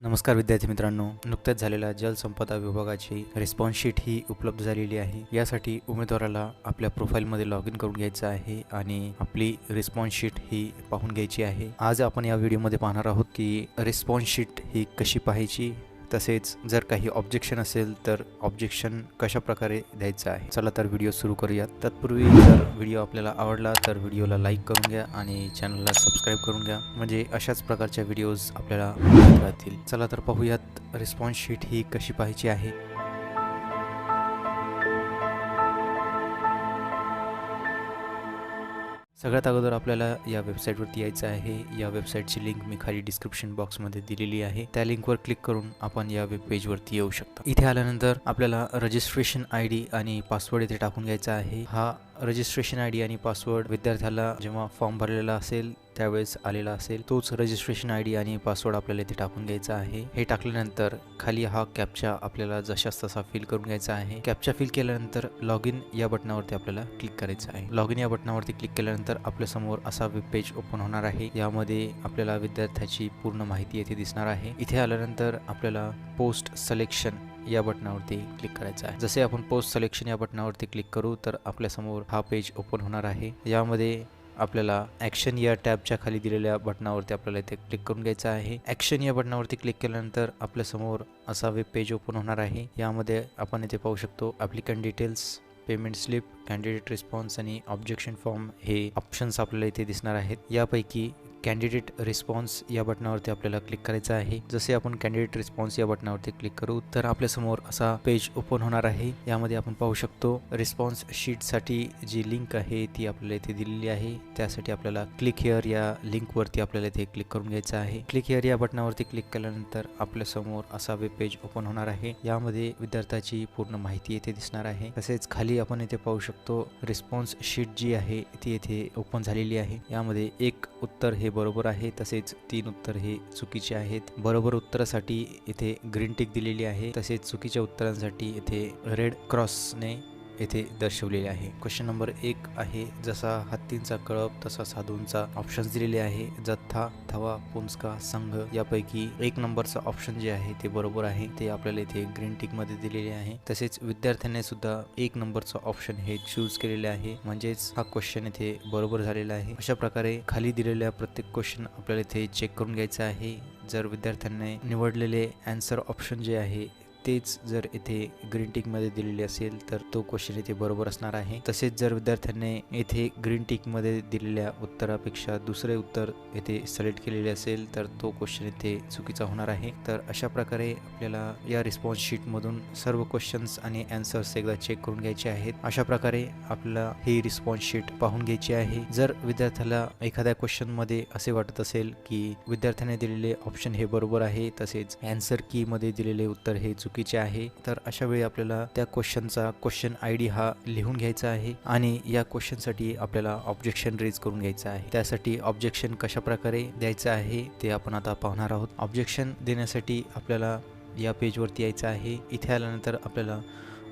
नमस्कार विद्यार्थी मित्रांनो, नुकत्याच झालेल्या जलसंपदा विभागाची रिस्पॉन्स शीट ही उपलब्ध झालेली आहे। यासाठी उमेदवाराला आपल्या प्रोफाईलमध्ये लॉग इन करून घ्यायचं आहे आणि आपली रिस्पॉन्स शीट ही पाहून घ्यायची आहे। आज आपण या व्हिडिओमध्ये पाहणार आहोत की रिस्पॉन्स शीट ही कशी पाहायची, तसेच जर काही ऑब्जेक्शन असेल तर ऑब्जेक्शन कशा प्रकारे द्यायचं आहे। चला तर व्हिडिओ सुरू करूयात। तत्पूर्वी जर व्हिडिओ आपल्याला आवडला तर व्हिडिओला लाईक करून घ्या आणि चॅनलला सबस्क्राईब करून घ्या, म्हणजे अशाच प्रकारच्या व्हिडिओज आपल्याला मिळत राहतील। चला तर पाहूयात रिस्पॉन्स शीट ही कशी पाहायची आहे। सगळ्यात अगोदर आपल्याला या वेबसाईटवरती यायचं आहे। या वेबसाईटची लिंक मी खाली डिस्क्रिप्शन बॉक्समध्ये दिलेली आहे। त्या लिंकवर क्लिक करून आपण या वेब पेजवरती येऊ शकता। इथे आल्यानंतर आपल्याला रजिस्ट्रेशन ID आणि पासवर्ड इथे टाकून घ्यायचा आहे। हा रजिस्ट्रेशन ID आणि पासवर्ड विद्यार्थ्याला जेव्हा फॉर्म भरलेला असेल त्यावेळेस आलेला असेल, तोच रजिस्ट्रेशन ID आणि पासवर्ड आपल्याला इथे टाकून घ्यायचा आहे। हे टाकल्यानंतर खाली हा कॅप्चा आपल्याला जशास तसा फिल करून घ्यायचा आहे। कॅप्चा फिल केल्यानंतर लॉग इन या बटनावरती आपल्याला क्लिक करायचं आहे। लॉग इन या बटनावरती क्लिक केल्यानंतर आपल्या समोर असा वेब पेज ओपन होणार आहे। यामध्ये आपल्याला विद्यार्थ्याची पूर्ण माहिती येथे दिसणार आहे। इथे आल्यानंतर आपल्याला पोस्ट सिलेक्शन या बटनावरती क्लिक करायचं आहे। जसे आपण पोस्ट सिलेक्शन या बटनावरती क्लिक करू तर आपल्या समोर हा पेज ओपन होणार आहे। यामध्ये आपल्याला ॲक्शन या टॅबच्या खाली दिलेल्या बटनावरती आपल्याला इथे क्लिक करून घ्यायचं आहे। ॲक्शन या बटनावरती क्लिक केल्यानंतर आपल्या समोर असा वेब पेज ओपन होणार आहे। यामध्ये आपण इथे पाहू शकतो applicant details, payment slip, candidate response आणि ऑब्जेक्शन फॉर्म हे ऑप्शन्स आपल्याला इथे दिसणार आहेत। यापैकी कॅन्डिडेट रिस्पॉन्स या बटनावरती आपल्याला क्लिक करायचं आहे। जसे आपण कॅन्डिडेट रिस्पॉन्स या बटनावरती क्लिक करू तर आपल्या समोर असा पेज ओपन होणार आहे। यामध्ये आपण पाहू शकतो रिस्पॉन्स शीटसाठी जी लिंक आहे ती आपल्याला इथे दिलेली आहे। त्यासाठी आपल्याला क्लिक हिअर या लिंकवरती आपल्याला इथे क्लिक करून घ्यायचं आहे। क्लिक हिअर या बटनावरती क्लिक केल्यानंतर आपल्या समोर असा वेब पेज ओपन होणार आहे। यामध्ये विद्यार्थ्याची पूर्ण माहिती येथे दिसणार आहे। तसेच खाली आपण इथे पाहू शकतो रिस्पॉन्स शीट जी आहे ती येथे ओपन झालेली आहे। यामध्ये एक उत्तर हे बरोबर आहे, तसेच 3 उत्तर हे चुकीचे आहेत। बरोबर उत्तरासाठी इथे ग्रीन टिक दिलेली आहे, तसेच चुकीच्या उत्तरांसाठी इथे रेड क्रॉसने येथे दर्शवलेले आहे। क्वेश्चन नंबर 1 आहे, जसा हत्तींचा कळप तसा साधूंचा ऑप्शन्स दिलेले आहे। जथ्था, थवा, पुंजका, संघ यापैकी 1 नंबरचा ऑप्शन जे आहे ते बरोबर आहे, ते आपल्याला इथे ग्रीन टिक मध्ये दिलेले आहे। तसेच विद्यार्थ्यांनी सुद्धा 1 नंबरचा ऑप्शन हे चूज केलेले आहे, म्हणजेच हा क्वेश्चन इथे बरोबर झालेला आहे। अशा प्रकारे खाली दिलेल्या प्रत्येक क्वेश्चन आपल्याला इथे चेक करून घ्यायचा आहे। जर विद्यार्थ्यांनी निवडलेले आन्सर ऑप्शन जे आहे तेच जर इथे ग्रीन टिक मध्ये दिलेले असेल तर तो क्वेश्चन इथे बरोबर असणार आहे। तसेच जर विद्यार्थ्यांनी इथे ग्रीन टिक मध्ये दिलेल्या उत्तरापेक्षा दुसरे उत्तर इथे सिलेक्ट केलेले असेल तर तो क्वेश्चन इथे चुकीचा होणार आहे। तर अशा प्रकारे आपल्याला या रिस्पॉन्स शीट मधून सर्व क्वेश्चन्स आणि आन्सर्स एकदा चेक करून घ्यायचे आहेत। अशा प्रकारे आपल्याला ही रिस्पॉन्स शीट पाहून घ्यायची आहे। जर विद्यार्थ्याला एखाद्या क्वेश्चन मध्ये असे वाटत असेल की विद्यार्थ्याने दिलेले ऑप्शन हे बरोबर आहे, तसेच आन्सर की मध्ये दिलेले उत्तर हे चुकीचे आहे, तर अशा वेळी आपल्याला त्या क्वेश्चनचा क्वेश्चन ID हा लिहून घ्यायचा आहे आणि या क्वेश्चनसाठी आपल्याला ऑब्जेक्शन रेज करून घ्यायचं आहे। त्यासाठी ऑब्जेक्शन कशा प्रकारे द्यायचं आहे ते आपण आता पाहणार आहोत। ऑब्जेक्शन देण्यासाठी आपल्याला या पेजवरती यायचं आहे। इथे आल्यानंतर आपल्याला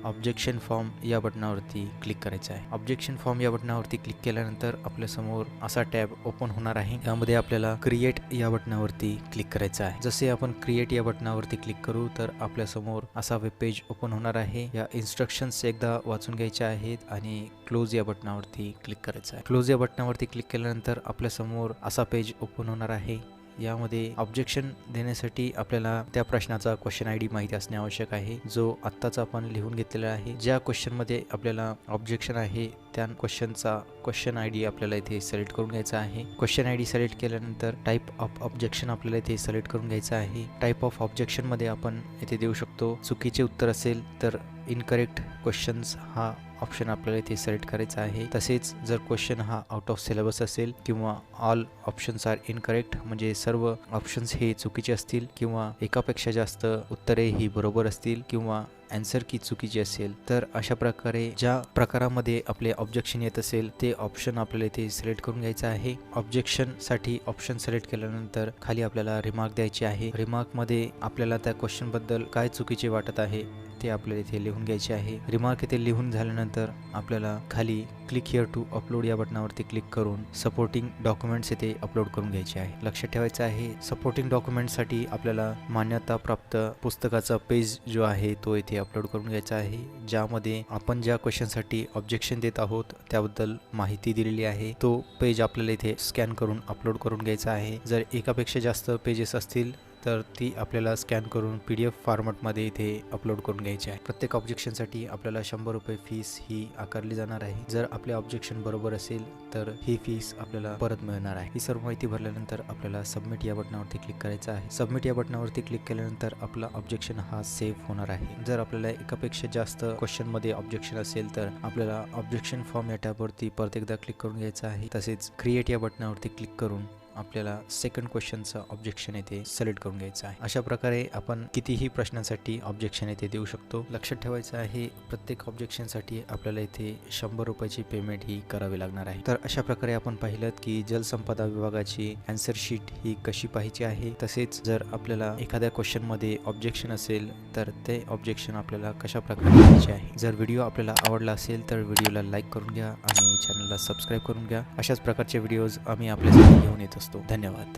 ऑब्जेक्शन फॉर्म या बटनावरती क्लिक करायचं आहे। ऑब्जेक्शन फॉर्म या बटनावरती क्लिक केल्यानंतर आपल्या समोर असा टॅब ओपन होणार आहे। यामध्ये आपल्याला क्रिएट या बटनावरती क्लिक करायचं आहे। जसे आपण क्रिएट या बटनावरती क्लिक करू तर आपल्या समोर असा वेब पेज ओपन होणार आहे। या इन्स्ट्रक्शन्स एकदा वाचून घ्यायच्या आहेत आणि क्लोज या बटनावरती क्लिक करायचं आहे। क्लोज या बटनावरती क्लिक केल्यानंतर आपल्या समोर असा पेज ओपन होणार आहे। यामध्ये ऑब्जेक्शन देण्यासाठी आपल्याला त्या प्रश्नाचा क्वेश्चन ID माहिती असणे आवश्यक आहे, जो आत्ताच आपण लिहून घेतलेला आहे। ज्या क्वेश्चनमध्ये आपल्याला ऑब्जेक्शन आहे त्या क्वेश्चनचा क्वेश्चन ID आपल्याला इथे सिलेक्ट करून घ्यायचा आहे। क्वेश्चन ID सिलेक्ट केल्यानंतर टाईप ऑफ ऑब्जेक्शन आपल्याला इथे सिलेक्ट करून घ्यायचं आहे। टाईप ऑफ ऑब्जेक्शन मध्ये आपण इथे देऊ शकतो चुकीचे उत्तर असेल तर इनकरेक्ट क्वेश्चन्स हा ऑप्शन आपल्याला इथे सिलेक्ट करायचा आहे। तसेच जर क्वेश्चन हा आउट ऑफ सिलेबस असेल किंवा ऑल ऑप्शन्स आर इनकरेक्ट म्हणजे सर्व ऑप्शन्स हे चुकीचे असतील किंवा एकापेक्षा जास्त उत्तरे ही बरोबर असतील किंवा आन्सर की चुकीची असेल, तर अशा प्रकारे ज्या प्रकारामध्ये आपले ऑब्जेक्शन येत असेल ते ऑप्शन आपल्याला इथे सिलेक्ट करून घ्यायचं आहे। ऑब्जेक्शन साठी ऑप्शन सिलेक्ट केल्यानंतर खाली आपल्याला रिमार्क द्यायची आहे। रिमार्क मध्ये आपल्याला त्या क्वेश्चन बद्दल काय चुकीचे वाटत आहे ते आपल्याला इथे लिहून घ्यायचे आहे. रिमार्क इथे लिहून झाल्यानंतर आपल्याला खाली क्लिक हिअर टू अपलोड या बटनावरती क्लिक करून सपोर्टिंग डॉक्युमेंट्स इथे अपलोड करून घ्यायचे आहे. लक्षात ठेवायचं आहे सपोर्टिंग डॉक्युमेंटसाठी आपल्याला मान्यता प्राप्त पुस्तकाचा पेज जो आहे तो इथे अपलोड करून घ्यायचा आहे, ज्यामध्ये आपण ज्या क्वेश्चनसाठी ऑब्जेक्शन देत आहोत त्याबद्दल माहिती दिलेली आहे. तो पेज आपल्याला इथे स्कॅन करून अपलोड करून घ्यायचा आहे. जर एकापेक्षा जास्त पेजेस असतील तर ती आपल्याला स्कॅन करून PDF फॉर्मॅटमध्ये इथे अपलोड करून घ्यायची आहे. प्रत्येक ऑब्जेक्शनसाठी आपल्याला 100 रुपये फीस ही आकारली जाणार आहे. जर आपले ऑब्जेक्शन बरोबर असेल तर ही फीस आपल्याला परत मिळणार आहे. ही सर्व माहिती भरल्यानंतर आपल्याला सबमिट या बटनावरती क्लिक करायचं आहे. सबमिट या बटनावरती क्लिक केल्यानंतर आपला ऑब्जेक्शन हा सेव्ह होणार आहे. जर आपल्याला एकापेक्षा जास्त क्वेश्चन मध्ये ऑब्जेक्शन असेल तर आपल्याला ऑब्जेक्शन फॉर्म या टॅबवरती परत एकदा क्लिक करून घ्यायचं आहे. तसेच क्रिएट या बटनावरती क्लिक करून आपल्याला सेकंड क्वेश्चनचा ऑब्जेक्शन येथे सिलेक्ट करून घ्यायचं आहे. अशा प्रकारे आपण कितीही प्रश्नांसाठी ऑब्जेक्शन येथे देऊ शकतो. लक्षात ठेवायचं आहे प्रत्येक ऑब्जेक्शनसाठी आपल्याला इथे 100 रुपयाची पेमेंट ही करावी लागणार आहे. तर अशा प्रकारे आपण पाहिलं की जलसंपदा विभागाची आन्सर शीट ही कशी पाहायची आहे. तसेच जर आपल्याला एखाद्या क्वेश्चन मध्ये ऑब्जेक्शन असेल तर ते ऑब्जेक्शन आपल्याला कशा प्रकारे लिहायचे आहे. जर व्हिडिओ आपल्याला आवडला असेल तर व्हिडिओला लाईक करून घ्या आणि चॅनलला सबस्क्राईब करून घ्या. अशाच प्रकारचे व्हिडिओज आम्ही आपल्यासाठी घेऊन येत असतो. धन्यवाद.